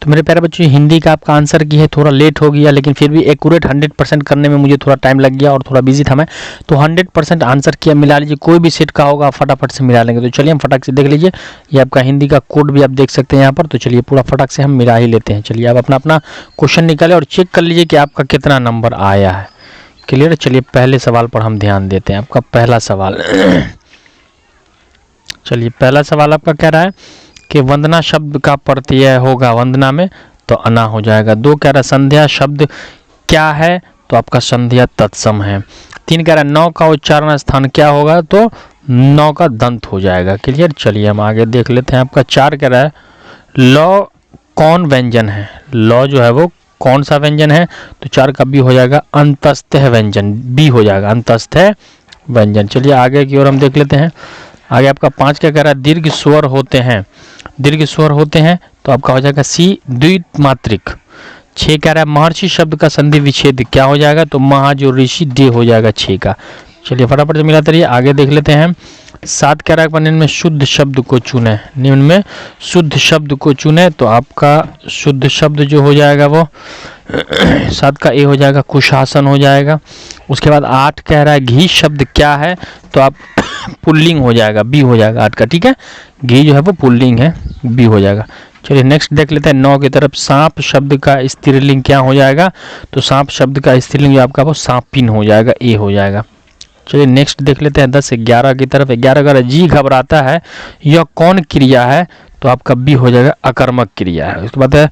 तो मेरे प्यारे बच्चों हिंदी का आपका आंसर की है, थोड़ा लेट हो गया लेकिन फिर भी एक्यूरेट 100% करने में मुझे थोड़ा टाइम लग गया और थोड़ा बिजी था मैं, तो 100% आंसर किया। मिला लीजिए, कोई भी सेट का होगा फटाफट से मिला लेंगे। तो चलिए हम फटाक से देख लीजिए, ये आपका हिंदी का कोड भी आप देख सकते हैं यहाँ पर। तो चलिए पूरा फटाक से हम मिला ही लेते हैं। चलिए आप अपना अपना क्वेश्चन निकालें और चेक कर लीजिए कि आपका कितना नंबर आया है। क्लियर है। चलिए पहले सवाल पर हम ध्यान देते हैं। आपका पहला सवाल चलिए पहला सवाल आपका कह रहा है कि वंदना शब्द का प्रत्यय होगा वंदना में, तो अना हो जाएगा। 2 कह रहा है संध्या शब्द क्या है, तो आपका संध्या तत्सम है। 3 कह रहा है 9 का उच्चारण स्थान क्या होगा, तो 9 का दंत हो जाएगा। क्लियर। चलिए हम आगे देख लेते हैं। आपका 4 कह रहा है लौ कौन व्यंजन है, लौ जो है वो कौन सा व्यंजन है, तो 4 का बी हो जाएगा अंतस्थः व्यंजन, बी हो जाएगा अंतस्थः व्यंजन। चलिए आगे की ओर हम देख लेते हैं। आगे आपका 5 क्या कह रहा है दीर्घ स्वर होते हैं, दीर्घ स्वर होते हैं, तो आपका हो जाएगा सी द्विमात्रिक। 6 कह रहा है महर्षि शब्द का संधि विच्छेद क्या हो जाएगा, तो महा जो ऋषि डे हो जाएगा 6 का। चलिए फटाफट से मिलाते रहिए, आगे देख लेते हैं। 7 कह रहा है निम्न में शुद्ध शब्द को चुने, निम्न में शुद्ध शब्द को चुने, तो आपका शुद्ध शब्द जो हो जाएगा वो 7 का ए हो जाएगा कुशासन हो जाएगा। उसके बाद 8 कह रहा है घी शब्द क्या है, तो आप पुल्लिंग हो जाएगा, बी हो जाएगा 8 का। ठीक है, घी जो है वो पुल्लिंग है, बी हो जाएगा। चलिए नेक्स्ट देख लेते हैं 9 की तरफ। सांप शब्द का स्त्रीलिंग क्या हो जाएगा, तो सांप शब्द का स्त्रीलिंग जो आपका वो सांपिन हो जाएगा, ए हो जाएगा। चलिए नेक्स्ट देख लेते हैं 10 से 11 की तरफ। 11 अगर जी घबराता है यह कौन क्रिया है, तो आपका बी हो जाएगा अकर्मक क्रिया है। उसके बाद है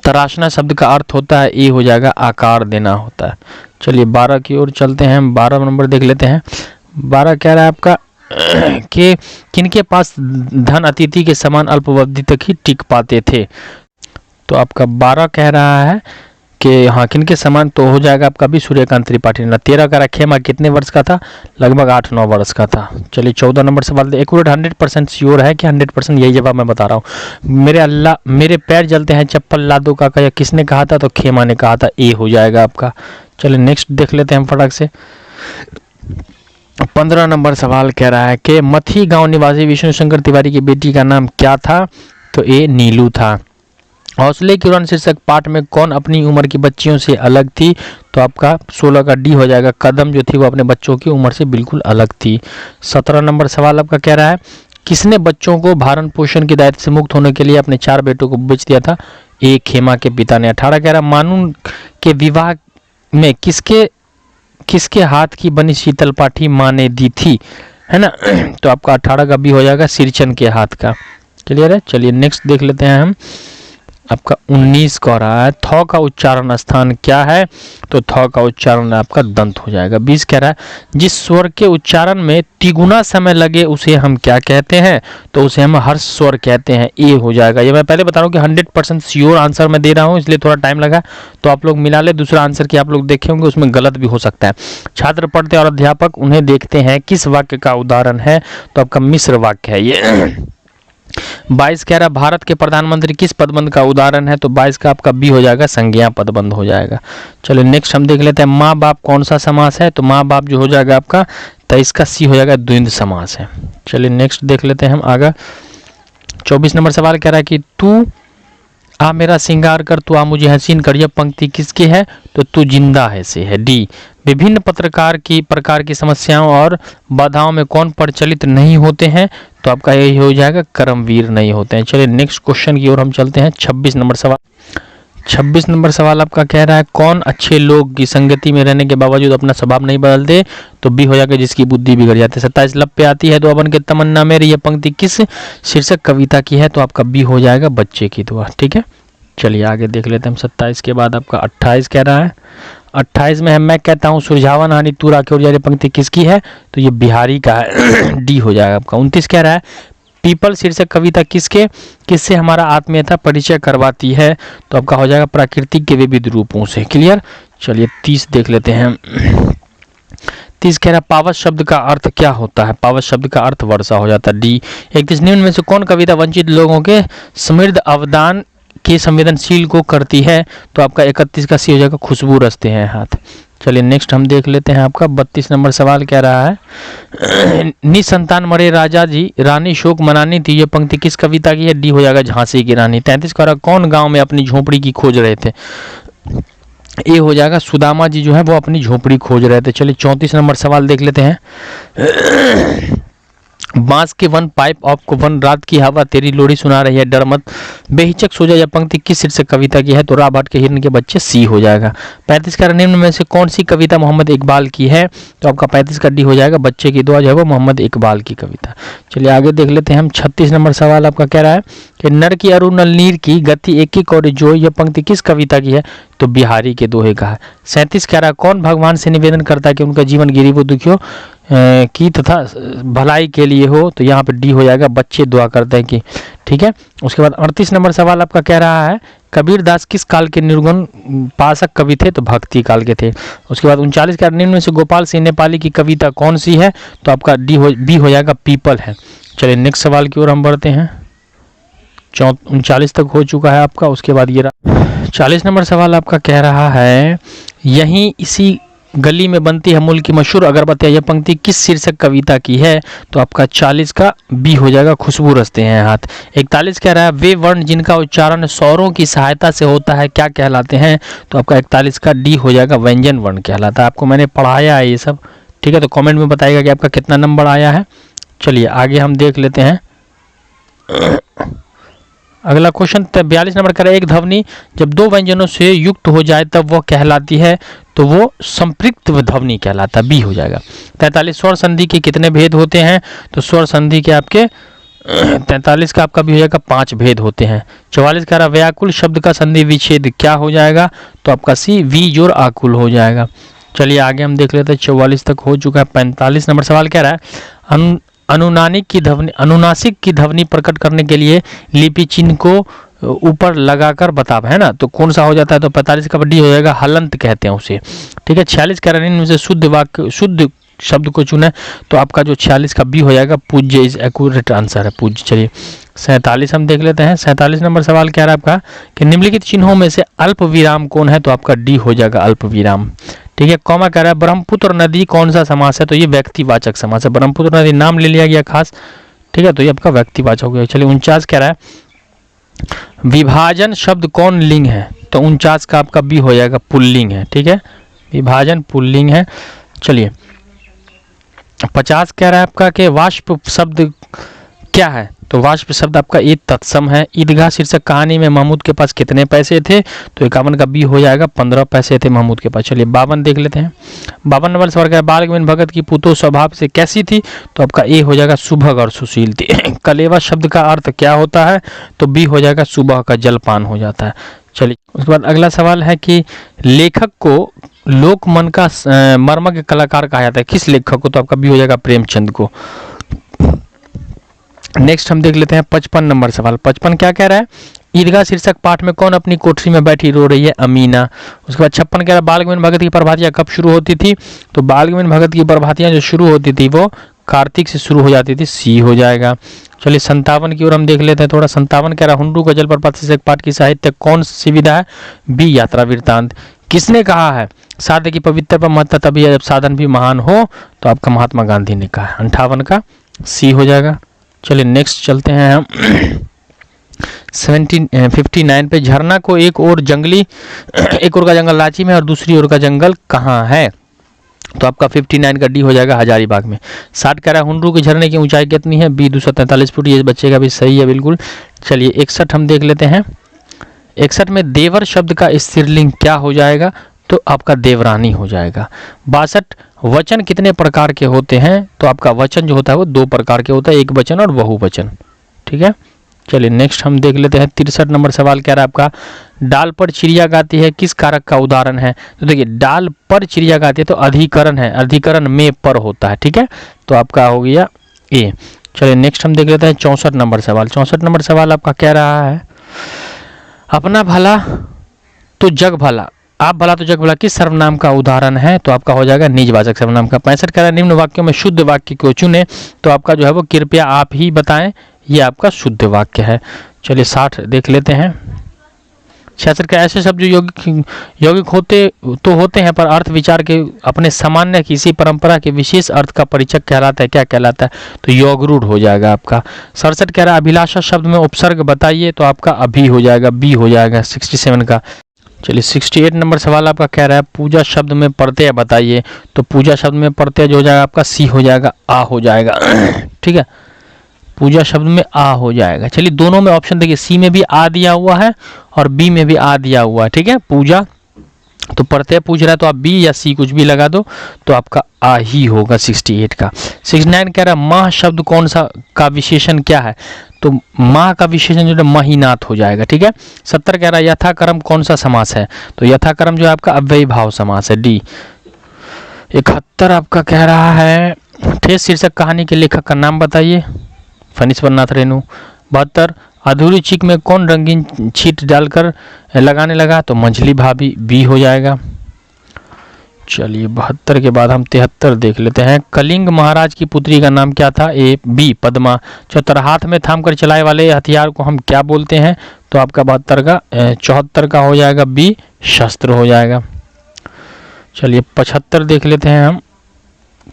तराशना शब्द का अर्थ होता है, ए हो जाएगा आकार देना होता है। चलिए 12 की ओर चलते हैं, 12 नंबर देख लेते हैं। 12 कह रहा है आपका कि किनके पास धन अतिथि के समान अल्पावधि तक ही टिक पाते थे, तो आपका 12 कह रहा है कि हाँ किनके समान, तो हो जाएगा आपका भी सूर्यकांत त्रिपाठी ने। 13 का खेमा कितने वर्ष का था, लगभग 8-9 वर्ष का था। चलिए 14 नंबर सवाल एक्यूरेट 100% श्योर है कि 100% यही जवाब मैं बता रहा हूँ। मेरे अल्लाह मेरे पैर जलते हैं चप्पल ला दो काका, या किसने कहा था, तो खेमा ने कहा था, ए हो जाएगा आपका। चलिए नेक्स्ट देख लेते हैं हम फटाक से। 15 नंबर सवाल कह रहा है कि मथी गांव निवासी विष्णु शंकर तिवारी की बेटी का नाम क्या था, तो ए नीलू था। हौसले की उड़ान शीर्षक पाठ में कौन अपनी उम्र की बच्चियों से अलग थी, तो आपका 16 का डी हो जाएगा। कदम जो थी वो अपने बच्चों की उम्र से बिल्कुल अलग थी। 17 नंबर सवाल आपका कह रहा है किसने बच्चों को भरण पोषण के दायित्व से मुक्त होने के लिए अपने 4 बेटों को बेच दिया था, ए खेमा के पिता ने। 18 कह रहा है मानून के विवाह में किसके हाथ की बनी शीतल पाठी माँ ने दी थी, है ना, तो आपका 18 का बी हो जाएगा सिरचन के हाथ का। क्लियर है। चलिए नेक्स्ट देख लेते हैं हम। आपका 19 कह रहा है थ का उच्चारण स्थान क्या है, तो थ का उच्चारण आपका दंत हो जाएगा। 20 कह रहा है जिस स्वर के उच्चारण में तिगुना समय लगे उसे हम क्या कहते हैं, तो उसे हम हर्ष स्वर कहते हैं, ए हो जाएगा। ये मैं पहले बता रहा हूँ कि 100% श्योर आंसर मैं दे रहा हूँ, इसलिए थोड़ा टाइम लगा, तो आप लोग मिला ले। दूसरा आंसर की आप लोग देखे होंगे उसमें गलत भी हो सकता है। छात्र पढ़ते और अध्यापक उन्हें देखते हैं किस वाक्य का उदाहरण है, तो आपका मिश्र वाक्य है ये। 22 कह रहा भारत के प्रधानमंत्री किस पदबंध का उदाहरण है, तो 22 का आपका बी हो जाएगा संज्ञा पदबंध हो जाएगा। चलो नेक्स्ट हम देख लेते हैं माँ बाप कौन सा समास है, तो माँ बाप जो हो जाएगा आपका 23 का सी हो जाएगा द्वंद्व समास है। चलिए नेक्स्ट देख लेते हैं हम आगे। 24 नंबर सवाल कह रहा है कि तू आ मेरा श्रृंगार कर, तू आ मुझे हसीन कर, यह पंक्ति किसकी है, तो तू जिंदा है से है, डी। विभिन्न प्रकार की समस्याओं और बाधाओं में कौन प्रचलित नहीं होते हैं, तो आपका यही हो जाएगा कर्मवीर नहीं होते हैं। चलिए नेक्स्ट क्वेश्चन की ओर हम चलते हैं। 26 नंबर सवाल। 26 नंबर सवाल आपका कह रहा है कौन अच्छे लोग की संगति में रहने के बावजूद अपना स्वभाव नहीं बदलते, तो बी हो जाएगा जिसकी बुद्धि बिगड़ जाती है। 27 लब पे आती है तो अपन के तमन्ना मेरी, यह पंक्ति किस शीर्षक कविता की है, तो आपका बी हो जाएगा बच्चे की दुआ। ठीक है, चलिए आगे देख लेते हैं हम। 27 के बाद आपका 28 कह रहा है। 28 में मैं कहता हूँ सुरझावन हानि तू राखे और पंक्ति किसकी है, तो ये बिहारी का है, डी हो जाएगा आपका। 29 कह रहा है पीपल शीर्षक कविता किससे हमारा आत्मीयता परिचय करवाती है, तो आपका हो जाएगा प्राकृतिक के विविध रूपों से। क्लियर। चलिए 30 देख लेते हैं। 30 कह रहा है पावस शब्द का अर्थ क्या होता है, पावस शब्द का अर्थ वर्षा हो जाता है, डी। 31 निम्न में से कौन कविता वंचित लोगों के समृद्ध अवदान के संवेदनशील को करती है, तो आपका 31 का सी हो जाएगा खुशबू रचते हैं हाथ। चलिए नेक्स्ट हम देख लेते हैं। आपका 32 नंबर सवाल कह रहा है निसंतान मरे राजा जी रानी शोक मनानी थी, ये पंक्ति किस कविता की है? डी हो जाएगा झांसी की रानी। 33 कह रहा कौन गांव में अपनी झोपड़ी की खोज रहे थे? ए हो जाएगा सुदामा जी जो है वो अपनी झोपड़ी खोज रहे थे। चलिए 34 नंबर सवाल देख लेते हैं। बांस के वन पाइप ऑफ को वन रात की हवा तेरी लोरी सुना रही है डर मत बेहिचक सो जा, यह पंक्ति किस शीर्षक कविता की है? तो राभाट के हिरन के बच्चे सी हो जाएगा। 35 का निम्न में से कौन सी कविता मोहम्मद इकबाल की है? तो आपका 35 का डी हो जाएगा बच्चे की दुआ जो है वो मोहम्मद इकबाल की कविता। चलिए आगे देख लेते हैं हम। 36 नंबर सवाल आपका कह रहा है कि नर की अरु नल नीर की गति एक एक और जो, यह पंक्ति किस कविता की है? तो बिहारी के दोहे का है। 37 कह रहा है कौन भगवान से निवेदन करता है कि उनका जीवन गरीबों दुखियों की तथा भलाई के लिए हो? तो यहाँ पे डी हो जाएगा बच्चे दुआ करते हैं कि। ठीक है, उसके बाद 38 नंबर सवाल आपका कह रहा है कबीर दास किस काल के निर्गुण पासक कवि थे? तो भक्ति काल के थे। उसके बाद 39 का निम्न में से गोपाल सिंह नेपाली की कविता कौन सी है? तो आपका बी हो जाएगा पीपल है। चलिए नेक्स्ट सवाल की ओर हम बढ़ते हैं। 39 तक हो चुका है आपका। उसके बाद ये 40 नंबर सवाल आपका कह रहा है यहीं इसी गली में बनती है अमूल की मशहूर अगरबत्तियां, यह पंक्ति किस शीर्षक कविता की है? तो आपका 40 का बी हो जाएगा खुशबू रचते हैं हाथ। 41 कह रहा है वे वर्ण जिनका उच्चारण स्वरों की सहायता से होता है क्या कहलाते हैं? तो आपका 41 का डी हो जाएगा व्यंजन वर्ण कहलाता है। आपको मैंने पढ़ाया है ये सब, ठीक है, तो कमेंट में बताइएगा कि आपका कितना नंबर आया है। चलिए आगे हम देख लेते हैं। अगला क्वेश्चन 42 नंबर कह रहा है एक ध्वनि जब दो व्यंजनों से युक्त हो जाए तब वह कहलाती है? तो वो संपृक्त ध्वनि कहलाता है, बी हो जाएगा। 43 स्वर संधि के कितने भेद होते हैं? तो स्वर संधि के आपके 43 का आपका भी हो जाएगा 5 भेद होते हैं। 44 कह रहा व्याकुल शब्द का संधि विच्छेद क्या हो जाएगा? तो आपका सी वी जोर आकुल हो जाएगा। चलिए आगे हम देख लेते हैं। 44 तक हो चुका है। 45 नंबर सवाल कह रहा है अनुनासिक की ध्वनि प्रकट करने के लिए लिपि चिन्ह को ऊपर लगाकर बताओ, है ना, तो कौन सा हो जाता है? तो 45 का डी हो जाएगा हलंत कहते हैं उसे। ठीक है, 46 कह रहे हैं शुद्ध वाक्य शुद्ध शब्द को चुने, तो आपका जो 46 का बी हो जाएगा पूज्य इज एक्यूरेट आंसर है, पूज्य। चलिए 47 हम देख लेते हैं। 47 नंबर सवाल कह रहा है आपका कि निम्नलिखित चिन्हों में से अल्प विराम कौन है? तो आपका डी हो जाएगा अल्प विराम। ठीक है, कॉमा कह रहा है ब्रह्मपुत्र नदी कौन सा समास है? तो ये व्यक्तिवाचक समास है। ब्रह्मपुत्र नदी नाम ले लिया गया खास, ठीक है, तो ये आपका व्यक्तिवाचक हो गया। चलिए 49 कह रहा है विभाजन शब्द कौन लिंग है? तो 49 का आपका बी हो जाएगा पुल्लिंग है। ठीक है, विभाजन पुल्लिंग है। चलिए 50 कह रहा है आपका कि वाष्प शब्द क्या है? तो वाष्प शब्द आपका ईद तत्सम है। ईदगाह शीर्षक कहानी में महमूद के पास कितने पैसे थे? तो 51 का बी हो जाएगा 15 पैसे थे महमूद के पास। चलिए 52 देख लेते हैं। 52 नंबर सवाल का बाल गोविंद भगत की पुतो स्वभाव से कैसी थी? तो आपका ए हो जाएगा सुभग और सुशील थी। कलेवा शब्द का अर्थ क्या होता है? तो बी हो जाएगा सुबह का जलपान हो जाता है। चलिए उसके बाद अगला सवाल है कि लेखक को लोक मन का मर्मज्ञ कलाकार कहा जाता है, किस लेखक को? तो आपका बी हो जाएगा प्रेमचंद को। नेक्स्ट हम देख लेते हैं 55 नंबर सवाल। 55 क्या कह रहा है? ईदगाह शीर्षक पाठ में कौन अपनी कोठरी में बैठी रो रही है? अमीना। उसके बाद 56 कह रहा है बाल गोविंद भगत की प्रभातियां कब शुरू होती थी? तो बाल गोविंद भगत की प्रभातियां जो शुरू होती थी वो कार्तिक से शुरू हो जाती थी, सी हो जाएगा। चलिए 57 की ओर हम देख लेते हैं थोड़ा। 57 कह रहा है हुंडू गजल प्रपात शीर्षक पाठ की साहित्य कौन सी विधा है? बी यात्रा वृत्तांत। किसने कहा है साधक की पवित्र पर महत्ता तभी है जब साधन भी महान हो? तो आपका महात्मा गांधी ने कहा। 58 का सी हो जाएगा। चलिए नेक्स्ट चलते हैं हम 59 पे। झरना को एक और का जंगल रांची में और दूसरी ओर का जंगल कहाँ है? तो आपका 59 का डी हो जाएगा हजारीबाग में। 60 कह रहा है हुंडरू के झरने की ऊंचाई कितनी है? B 243 foot. ये बच्चे का भी सही है बिल्कुल। चलिए 61 हम देख लेते हैं। 61 में देवर शब्द का स्त्रीलिंग क्या हो जाएगा? तो आपका देवरानी हो जाएगा। 62 वचन कितने प्रकार के होते हैं? तो आपका वचन जो होता है वो 2 प्रकार के होता है, एक वचन और बहुवचन। ठीक है, चलिए नेक्स्ट हम देख लेते हैं। 63 नंबर सवाल कह रहा है आपका डाल पर चिड़िया गाती है किस कारक का उदाहरण है? तो देखिए डाल पर चिड़िया गाती है तो अधिकरण है, अधिकरण में पर होता है। ठीक है, तो आपका हो गया ए। चलिए नेक्स्ट हम देख लेते हैं 64 नंबर सवाल। 64 नंबर सवाल आपका कह रहा है अपना भला तो जग भला, आप भला तो जग भला किस सर्वनाम का उदाहरण है? तो आपका हो जाएगा निजवाचक सर्वनाम का। 65 कह रहा है निम्न वाक्यों में शुद्ध वाक्य को चुने, तो आपका जो है वो कृपया आप ही बताएं, ये आपका शुद्ध वाक्य है। चलिए 60 देख लेते हैं। 66 का ऐसे शब्द जो यौगिक होते हैं पर अर्थ विचार के अपने सामान्य किसी परंपरा के विशेष अर्थ का परिचय कहलाता है, क्या कहलाता है? तो योगरूढ़ हो जाएगा आपका। 67 कह रहा है अभिलाषा शब्द में उपसर्ग बताइए, तो आपका अभी हो जाएगा, बी हो जाएगा 67 का। चलिए 68 नंबर सवाल आपका कह रहा है पूजा शब्द में प्रत्यय बताइए, तो पूजा शब्द में प्रत्यय जो हो जाएगा आपका सी हो जाएगा, आ हो जाएगा। ठीक है, पूजा शब्द में आ हो जाएगा। चलिए दोनों में ऑप्शन देखिए, सी में भी आ दिया हुआ है और बी में भी आ दिया हुआ है। ठीक है, पूजा तो प्रत्यय पूछ रहा है तो आप बी या सी कुछ भी लगा दो तो आपका आ ही होगा 68 का। 69 कह रहा है माह शब्द कौन सा का विशेषण क्या है, तो माह का विशेषण जो है महिनाथ हो जाएगा। ठीक है, 70 कह रहा है यथाक्रम कौन सा समास है, तो यथाक्रम जो है आपका अव्ययी भाव समास है, डी। 71 आपका कह रहा है ठेस शीर्षक कहानी के लेखक का नाम बताइए, फणीश्वरनाथ रेणु। 72 अधूरी चीख में कौन रंगीन छीट डालकर लगाने लगा, तो मंझली भाभी, बी हो जाएगा। चलिए 72 के बाद हम 73 देख लेते हैं। कलिंग महाराज की पुत्री का नाम क्या था, ए बी पद्मा। 74 हाथ में थाम कर चलाए वाले हथियार को हम क्या बोलते हैं, तो आपका 74 का हो जाएगा बी शस्त्र हो जाएगा। चलिए 75 देख लेते हैं हम।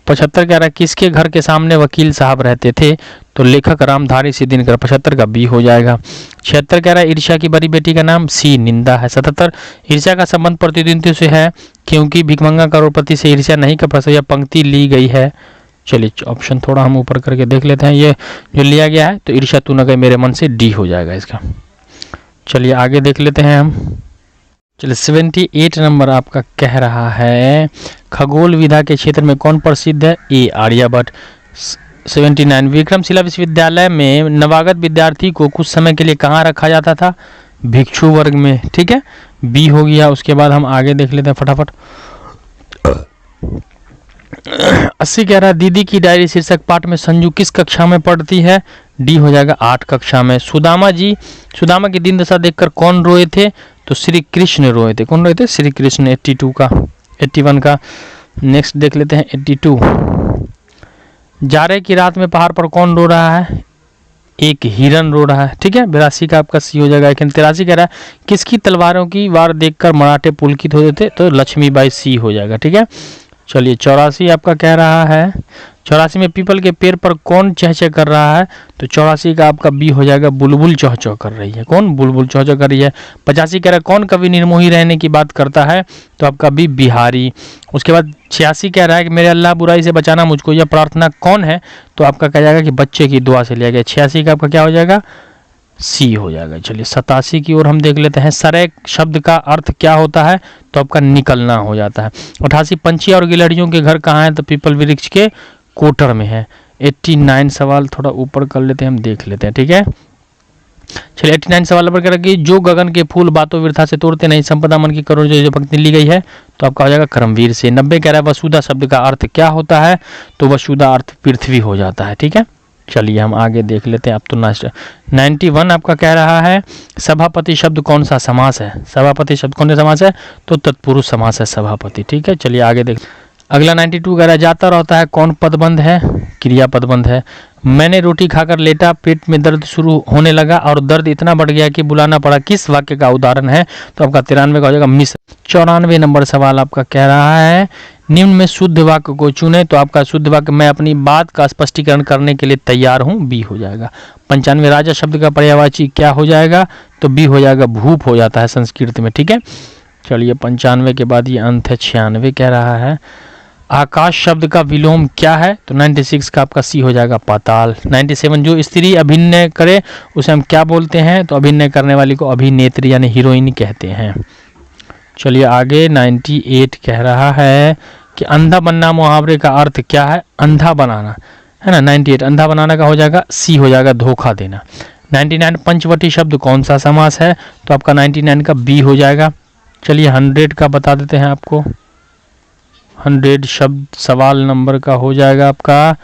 75 कह रहा है किसके घर के सामने वकील साहब रहते थे, तो लेखक रामधारी सिद्धिनकर, 75 का बी हो जाएगा। 76 कह रहा है ईर्ष्या की बड़ी बेटी का नाम, सी निंदा है। 77 ईर्ष्या का संबंध प्रतिद्वंद्वियों से है क्योंकि भिखमंगा करोड़पति से ईर्ष्या नहीं कर सकता, यह पंक्ति ली गई है। चलिए ऑप्शन थोड़ा हम ऊपर करके देख लेते हैं, ये जो लिया गया है तो ईर्ष्या तू न गई मेरे मन से, डी हो जाएगा इसका। चलिए आगे देख लेते हैं हम। चलिए 78 नंबर आपका कह रहा है खगोल विधा के क्षेत्र में कौन प्रसिद्ध है, ए आर्यभट्ट। 79 विक्रमशिला विश्वविद्यालय में नवागत विद्यार्थी को कुछ समय के लिए कहाँ रखा जाता था, भिक्षु वर्ग में। ठीक है, बी हो गया। उसके बाद हम आगे देख लेते हैं फटाफट। 80 कह रहा है दीदी की डायरी शीर्षक पाठ में संजू किस कक्षा में पढ़ती है, डी हो जाएगा 8 कक्षा में। सुदामा सुदामा की दीन दशा देखकर कौन रोए थे, तो श्री कृष्ण रोए थे। कौन रोए थे, श्री कृष्ण। 82 का 81 का नेक्स्ट देख लेते हैं। 82 जाड़े की रात में पहाड़ पर कौन रो रहा है, एक हिरन रो रहा है। ठीक है, 82 का आपका सी हो जाएगा। 83 कह रहा है किसकी तलवारों की वार देखकर मराठे पुलकित होते थे, तो लक्ष्मीबाई, सी हो जाएगा। ठीक है, चलिए 84 आपका कह रहा है 84 में पीपल के पेड़ पर कौन चहचह कर रहा है, तो 84 का आपका बी हो जाएगा, बुलबुल चहचह कर रही है। कौन, बुलबुल चहचह कर रही है। 85 कह रहा है कौन कवि निर्मोही रहने की बात करता है, तो आपका बी बिहारी। उसके बाद 86 कह रहा है कि मेरे अल्लाह बुराई से बचाना मुझको, यह प्रार्थना कौन है, तो आपका कह जाएगा कि बच्चे की दुआ से लिया गया। 86 का आपका क्या हो जाएगा, सी हो जाएगा। चलिए 87 की ओर हम देख लेते हैं। सरेक शब्द का अर्थ क्या होता है, तो आपका निकलना हो जाता है। 88 पंछी और गिलहरियों के घर कहाँ है, तो पीपल वृक्ष के कोटर में है। 89 सवाल थोड़ा ऊपर कर लेते हैं, हम देख लेते हैं। ठीक है, चलिए 89 सवाल पर कह रहा है कि जो गगन के फूल बातों वृथा से तोड़ते नहीं, संपदा मन की करो जो पंक्ति ली गई है, तो आपका हो जाएगा कर्मवीर से। 90 कह रहा है वसुधा शब्द का अर्थ क्या होता है, तो वसुधा अर्थ पृथ्वी हो जाता है। ठीक है, चलिए हम आगे देख लेते हैं। अब तो 91 आपका कह रहा है सभापति शब्द कौन सा समास है, सभापति शब्द कौन सा समास है, तो तत्पुरुष समास है सभापति। ठीक है, चलिए आगे देख। अगला 92 कह रहा है जाता रहता है कौन पदबंध है, क्रिया पदबंध है। मैंने रोटी खाकर लेटा, पेट में दर्द शुरू होने लगा और दर्द इतना बढ़ गया कि बुलाना पड़ा, किस वाक्य का उदाहरण है, तो आपका 93 का हो जाएगा मिश्र। 94 नंबर सवाल आपका कह रहा है निम्न में शुद्ध वाक्य को चुने, तो आपका शुद्ध वाक्य मैं अपनी बात का स्पष्टीकरण करने के लिए तैयार हूँ, बी हो जाएगा। 95 राजा शब्द का पर्यायवाची क्या हो जाएगा, तो बी हो जाएगा, भूप हो जाता है संस्कृत में। ठीक है, चलिए 95 के बाद ये अंत है। 96 कह रहा है आकाश शब्द का विलोम क्या है, तो 96 का आपका सी हो जाएगा, पाताल। 97 जो स्त्री अभिनय करे उसे हम क्या बोलते हैं, तो अभिनय करने वाली को अभिनेत्री यानी हीरोइन कहते हैं। चलिए आगे 98 कह रहा है कि अंधा बनना मुहावरे का अर्थ क्या है, अंधा बनाना है ना। 98 अंधा बनाना का हो जाएगा, सी हो जाएगा, धोखा देना। 99 पंचवटी शब्द कौन सा समास है, तो आपका 99 का बी हो जाएगा। चलिए 100 का बता देते हैं आपको। 100 शब्द सवाल नंबर का हो जाएगा आपका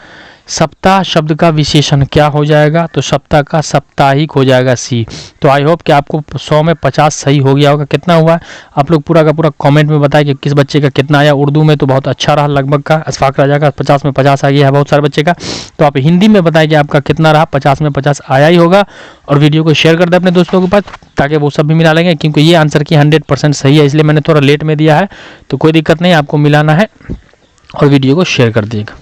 सप्ताह शब्द का विशेषण क्या हो जाएगा, तो सप्ताह का साप्ताहिक हो जाएगा सी। तो आई होप कि आपको 100 में 50 सही हो गया होगा। कितना हुआ आप लोग पूरा का पूरा कमेंट में बताएं कि किस बच्चे का कितना आया। उर्दू में तो बहुत अच्छा रहा, लगभग का अशफाक राजा का 50 में 50 आ गया है बहुत सारे बच्चे का। तो आप हिंदी में बताएं कि आपका कितना रहा, 50 में 50 आया ही होगा। और वीडियो को शेयर कर दें अपने दोस्तों के पास ताकि वो सब भी मिला लेंगे, क्योंकि ये आंसर की 100% सही है, इसलिए मैंने थोड़ा लेट में दिया है। तो कोई दिक्कत नहीं, आपको मिलाना है और वीडियो को शेयर कर दिएगा।